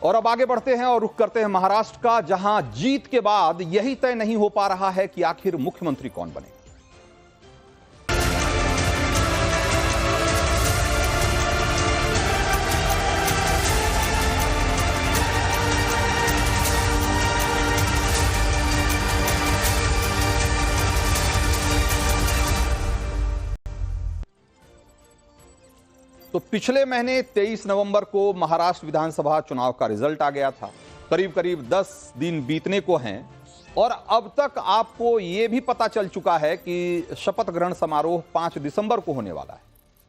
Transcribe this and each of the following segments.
और अब आगे बढ़ते हैं और रुख करते हैं महाराष्ट्र का, जहां जीत के बाद यही तय नहीं हो पा रहा है कि आखिर मुख्यमंत्री कौन बने। तो पिछले महीने 23 नवंबर को महाराष्ट्र विधानसभा चुनाव का रिजल्ट आ गया था। करीब करीब 10 दिन बीतने को हैं और अब तक आपको यह भी पता चल चुका है कि शपथ ग्रहण समारोह 5 दिसंबर को होने वाला है।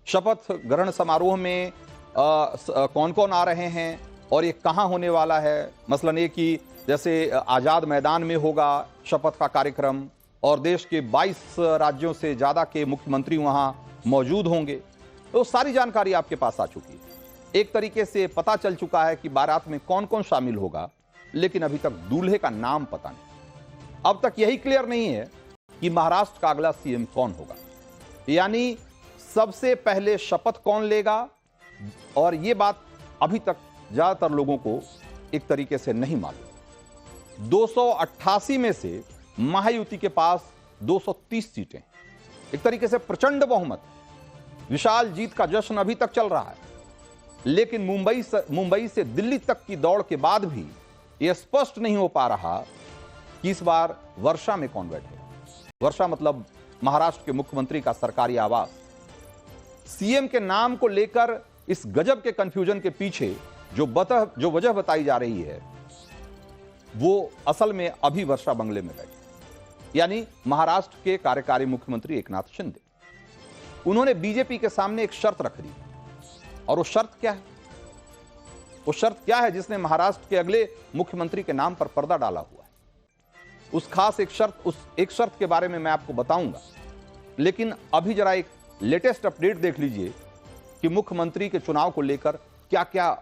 शपथ ग्रहण समारोह में कौन कौन आ रहे हैं और ये कहां होने वाला है। मसलन ये कि जैसे आजाद मैदान में होगा शपथ का कार्यक्रम और देश के 22 राज्यों से ज्यादा के मुख्यमंत्री वहां मौजूद होंगे। तो सारी जानकारी आपके पास आ चुकी है। एक तरीके से पता चल चुका है कि बारात में कौन कौन शामिल होगा, लेकिन अभी तक दूल्हे का नाम पता नहीं। अब तक यही क्लियर नहीं है कि महाराष्ट्र का अगला सीएम कौन होगा, यानी सबसे पहले शपथ कौन लेगा। और यह बात अभी तक ज्यादातर लोगों को एक तरीके से नहीं मालूम। 288 में से महायुति के पास 230 सीटें, एक तरीके से प्रचंड बहुमत, विशाल जीत का जश्न अभी तक चल रहा है। लेकिन मुंबई से दिल्ली तक की दौड़ के बाद भी यह स्पष्ट नहीं हो पा रहा कि इस बार वर्षा में कौन बैठे। वर्षा मतलब महाराष्ट्र के मुख्यमंत्री का सरकारी आवास। सीएम के नाम को लेकर इस गजब के कंफ्यूजन के पीछे जो वजह बताई जा रही है, वो असल में अभी वर्षा बंगले में बैठी, यानी महाराष्ट्र के कार्यकारी मुख्यमंत्री एकनाथ शिंदे। उन्होंने बीजेपी के सामने एक शर्त रख दी, और वो शर्त क्या है? वो शर्त क्या है जिसने महाराष्ट्र के अगले मुख्यमंत्री के नाम पर पर्दा डाला हुआ है? उस एक शर्त के बारे में मैं आपको बताऊंगा, लेकिन अभी जरा एक लेटेस्ट अपडेट देख लीजिए कि मुख्यमंत्री के चुनाव को लेकर क्या क्या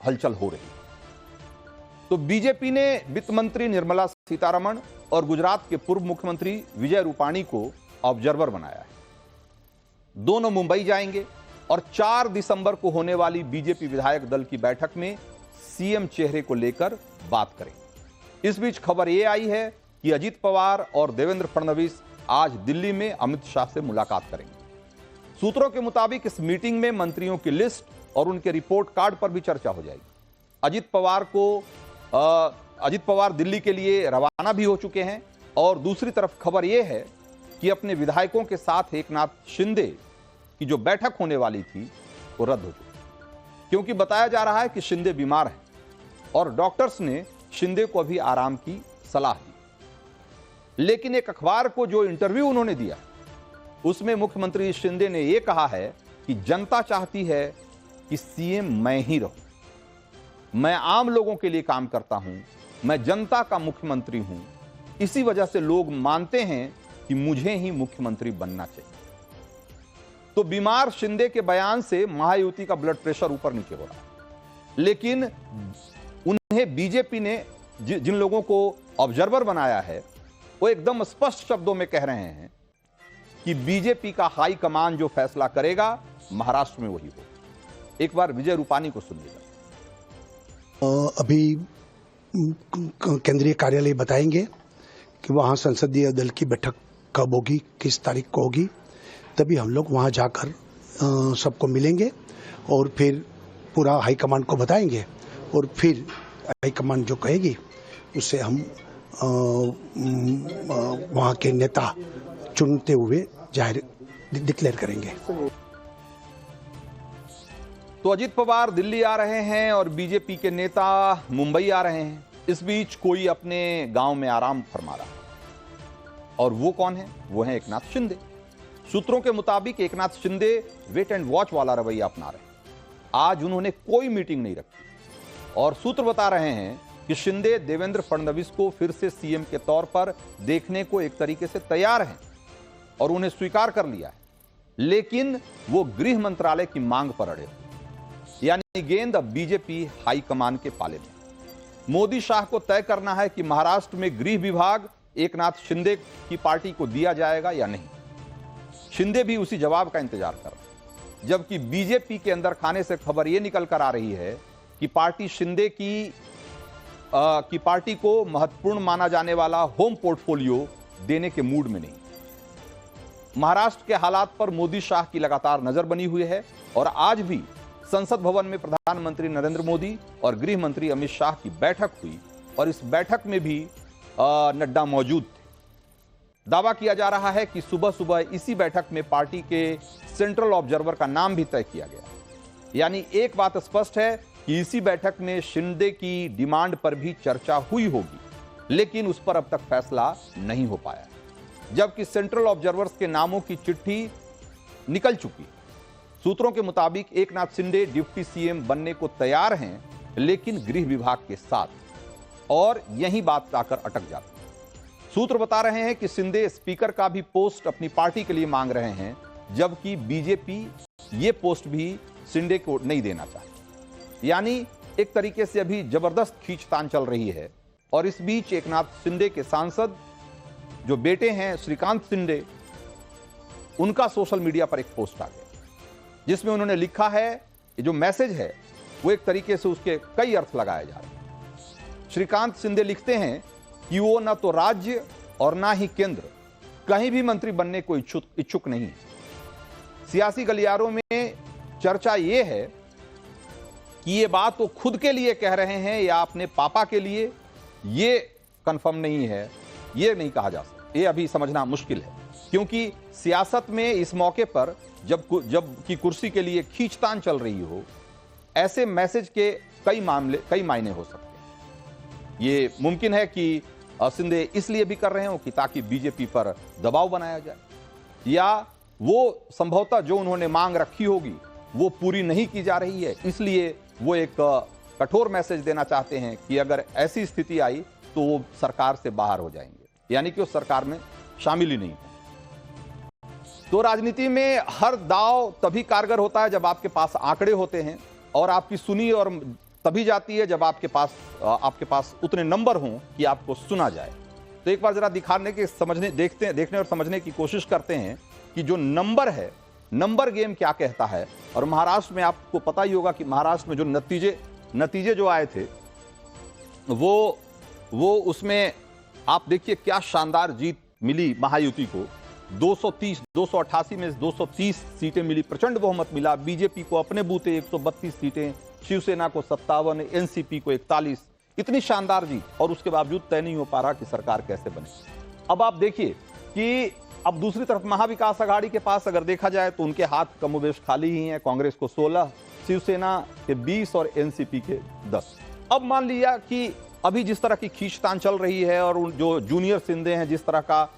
हलचल हो रही है। तो बीजेपी ने वित्त मंत्री निर्मला सीतारमण और गुजरात के पूर्व मुख्यमंत्री विजय रूपाणी को ऑब्जर्वर बनाया है। दोनों मुंबई जाएंगे और 4 दिसंबर को होने वाली बीजेपी विधायक दल की बैठक में सीएम चेहरे को लेकर बात करेंगे। इस बीच खबर यह आई है कि अजित पवार और देवेंद्र फडणवीस आज दिल्ली में अमित शाह से मुलाकात करेंगे। सूत्रों के मुताबिक इस मीटिंग में मंत्रियों की लिस्ट और उनके रिपोर्ट कार्ड पर भी चर्चा हो जाएगी। अजित पवार दिल्ली के लिए रवाना भी हो चुके हैं और दूसरी तरफ खबर यह है कि अपने विधायकों के साथ एकनाथ शिंदे की जो बैठक होने वाली थी वो रद्द हो चुकी, क्योंकि बताया जा रहा है कि शिंदे बीमार हैं और डॉक्टर्स ने शिंदे को अभी आराम की सलाह दी। लेकिन एक अखबार को जो इंटरव्यू उन्होंने दिया, उसमें मुख्यमंत्री शिंदे ने यह कहा है कि जनता चाहती है कि सीएम मैं ही रहूं, मैं आम लोगों के लिए काम करता हूं, मैं जनता का मुख्यमंत्री हूं, इसी वजह से लोग मानते हैं कि मुझे ही मुख्यमंत्री बनना चाहिए। तो बीमार शिंदे के बयान से महायुति का ब्लड प्रेशर ऊपर नीचे हो रहा है, लेकिन उन्हें बीजेपी ने जिन लोगों को ऑब्जर्वर बनाया है, वो एकदम स्पष्ट शब्दों में कह रहे हैं कि बीजेपी का हाई कमान जो फैसला करेगा महाराष्ट्र में वही हो। एक बार विजय रूपाणी को सुनिएगा। अभी केंद्रीय कार्यालय बताएंगे कि वहां संसदीय दल की बैठक कब होगी, किस तारीख को होगी, तभी हम लोग वहां जाकर सबको मिलेंगे और फिर पूरा हाईकमांड को बताएंगे और फिर हाईकमांड जो कहेगी उससे हम वहां के नेता चुनते हुए जाहिर डिक्लेयर करेंगे। तो अजित पवार दिल्ली आ रहे हैं और बीजेपी के नेता मुंबई आ रहे हैं। इस बीच कोई अपने गांव में आराम फरमा रहा है, और वो कौन है? वो है एकनाथ शिंदे। सूत्रों के मुताबिक Eknath Shinde wait and watch वाला रवैया अपना रहे हैं। आज उन्होंने कोई मीटिंग नहीं रखी और सूत्र बता रहे हैं कि शिंदे देवेंद्र फडणवीस को फिर से सीएम के तौर पर देखने को एक तरीके से तैयार हैं और उन्हें स्वीकार कर लिया है, लेकिन वो गृह मंत्रालय की मांग पर अड़े, यानी गेंद अब बीजेपी हाईकमान के पाले में। मोदी शाह को तय करना है कि महाराष्ट्र में गृह विभाग एकनाथ शिंदे की पार्टी को दिया जाएगा या नहीं। शिंदे भी उसी जवाब का इंतजार कर रहे हैं, जबकि बीजेपी के अंदर खाने से खबर यह निकल कर आ रही है कि पार्टी शिंदे की पार्टी को महत्वपूर्ण माना जाने वाला होम पोर्टफोलियो देने के मूड में नहीं। महाराष्ट्र के हालात पर मोदी शाह की लगातार नजर बनी हुई है और आज भी संसद भवन में प्रधानमंत्री नरेंद्र मोदी और गृह मंत्री अमित शाह की बैठक हुई और इस बैठक में भी नड्डा मौजूद थे। दावा किया जा रहा है कि सुबह सुबह इसी बैठक में पार्टी के सेंट्रल ऑब्जर्वर का नाम भी तय किया गया। यानी एक बात स्पष्ट है कि इसी बैठक में शिंदे की डिमांड पर भी चर्चा हुई होगी, लेकिन उस पर अब तक फैसला नहीं हो पाया, जबकि सेंट्रल ऑब्जर्वर्स के नामों की चिट्ठी निकल चुकी। सूत्रों के मुताबिक एकनाथ शिंदे डिप्टी सीएम बनने को तैयार हैं, लेकिन गृह विभाग के साथ, और यही बात आकर अटक जाती है। सूत्र बता रहे हैं कि शिंदे स्पीकर का भी पोस्ट अपनी पार्टी के लिए मांग रहे हैं, जबकि बीजेपी ये पोस्ट भी शिंदे को नहीं देना चाहती। यानी एक तरीके से अभी जबरदस्त खींचतान चल रही है। और इस बीच एकनाथ शिंदे के सांसद जो बेटे हैं श्रीकांत शिंदे, उनका सोशल मीडिया पर एक पोस्ट आ गया जिसमें उन्होंने लिखा है, ये जो मैसेज है वो एक तरीके से उसके कई अर्थ लगाए जा रहे हैं। श्रीकांत शिंदे लिखते हैं कि वो न तो राज्य और ना ही केंद्र कहीं भी मंत्री बनने को इच्छुक नहीं है। सियासी गलियारों में चर्चा ये है कि ये बात वो खुद के लिए कह रहे हैं या अपने पापा के लिए, ये कंफर्म नहीं है, ये नहीं कहा जा सकता, ये अभी समझना मुश्किल है। क्योंकि सियासत में इस मौके पर जब की कुर्सी के लिए खींचतान चल रही हो, ऐसे मैसेज के कई मायने हो सकते हैं। ये मुमकिन है कि शिंदे इसलिए भी कर रहे हो कि ताकि बीजेपी पर दबाव बनाया जाए, या वो संभवतः जो उन्होंने मांग रखी होगी वो पूरी नहीं की जा रही है, इसलिए वो एक कठोर मैसेज देना चाहते हैं कि अगर ऐसी स्थिति आई तो वो सरकार से बाहर हो जाएंगे, यानी कि वो सरकार में शामिल ही नहीं है। तो राजनीति में हर दांव तभी कारगर होता है जब आपके पास आंकड़े होते हैं, और आपकी सुनी और तभी जाती है जब आपके पास उतने नंबर हों कि आपको सुना जाए। तो एक बार जरा दिखाने के देखने और समझने की कोशिश करते हैं कि जो नंबर है, नंबर गेम क्या कहता है। और महाराष्ट्र में आपको पता ही होगा कि महाराष्ट्र में जो नतीजे जो आए थे वो उसमें आप देखिए क्या शानदार जीत मिली महायुति को। 288 में 230 सीटें मिली, प्रचंड बहुमत मिला। बीजेपी को अपने बूते 132 सीटें, शिवसेना को 57, एनसीपी को 41। इतनी शानदार जीत, और उसके बावजूद तय नहीं हो पा रहा कि सरकार कैसे बने। अब आप देखिए कि अब दूसरी तरफ महाविकास आघाड़ी के पास अगर देखा जाए तो उनके हाथ कमोबेश खाली ही हैं। कांग्रेस को 16, शिवसेना के 20 और एनसीपी के 10। अब मान लिया कि अभी जिस तरह की खींचतान चल रही है और जो जूनियर शिंदे हैं जिस तरह का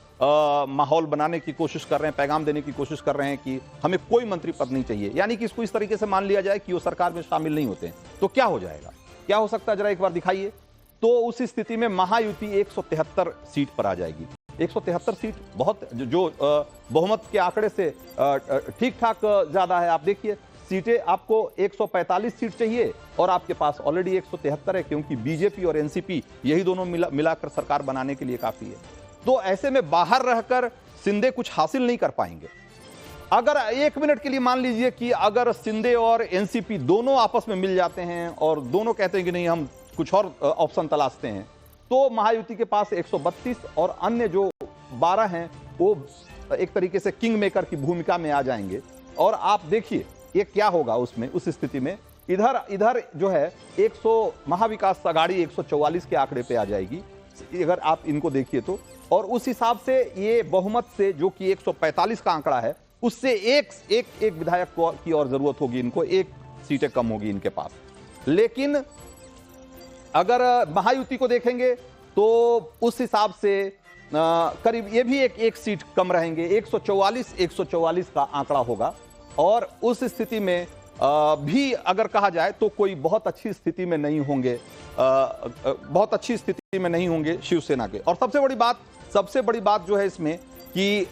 माहौल बनाने की कोशिश कर रहे हैं, पैगाम देने की कोशिश कर रहे हैं कि हमें कोई मंत्री पद नहीं चाहिए, यानी कि इसको इस तरीके से मान लिया जाए कि वो सरकार में शामिल नहीं होते हैं, तो क्या हो जाएगा, क्या हो सकता है, जरा एक बार दिखाइए। तो उस स्थिति में महायुति 173 सीट पर आ जाएगी। 173 सीट बहुत जो बहुमत के आंकड़े से ठीक ठाक ज्यादा है। आप देखिए सीटें आपको 145 सीट चाहिए और आपके पास ऑलरेडी 173 है, क्योंकि बीजेपी और एनसीपी यही दोनों मिलाकर सरकार बनाने के लिए काफी है। तो ऐसे में बाहर रहकर शिंदे कुछ हासिल नहीं कर पाएंगे। अगर एक मिनट के लिए मान लीजिए कि अगर शिंदे और एनसीपी दोनों आपस में मिल जाते हैं और दोनों कहते हैं कि नहीं हम कुछ और ऑप्शन तलाशते हैं, तो महायुति के पास 132 और अन्य जो 12 हैं वो एक तरीके से किंग मेकर की भूमिका में आ जाएंगे। और आप देखिए ये क्या होगा उसमें, उस स्थिति में इधर जो है 100 महाविकास आघाड़ी 144 के आंकड़े पे आ जाएगी अगर आप इनको देखिए तो। और उस हिसाब से ये बहुमत से जो कि 145 का आंकड़ा है, उससे एक विधायक की और जरूरत होगी इनको, 1 सीटें कम होगी इनके पास। लेकिन अगर महायुति को देखेंगे तो उस हिसाब से करीब ये भी एक सीट कम रहेंगे, 144 का आंकड़ा होगा। और उस स्थिति में भी अगर कहा जाए तो कोई बहुत अच्छी स्थिति में नहीं होंगे शिवसेना के। और सबसे बड़ी बात जो है इसमें कि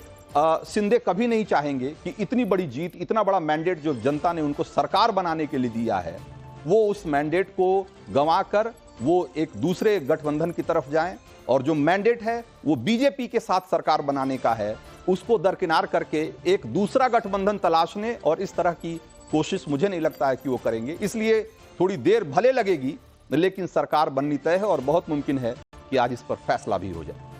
शिंदे कभी नहीं चाहेंगे कि इतनी बड़ी जीत, इतना बड़ा मैंडेट जो जनता ने उनको सरकार बनाने के लिए दिया है, वो उस मैंडेट को गंवाकर वो एक दूसरे गठबंधन की तरफ जाएं। और जो मैंडेट है वो बीजेपी के साथ सरकार बनाने का है, उसको दरकिनार करके एक दूसरा गठबंधन तलाशने और इस तरह की कोशिश मुझे नहीं लगता है कि वो करेंगे। इसलिए थोड़ी देर भले लगेगी, लेकिन सरकार बननी तय है और बहुत मुमकिन है कि आज इस पर फैसला भी हो जाए।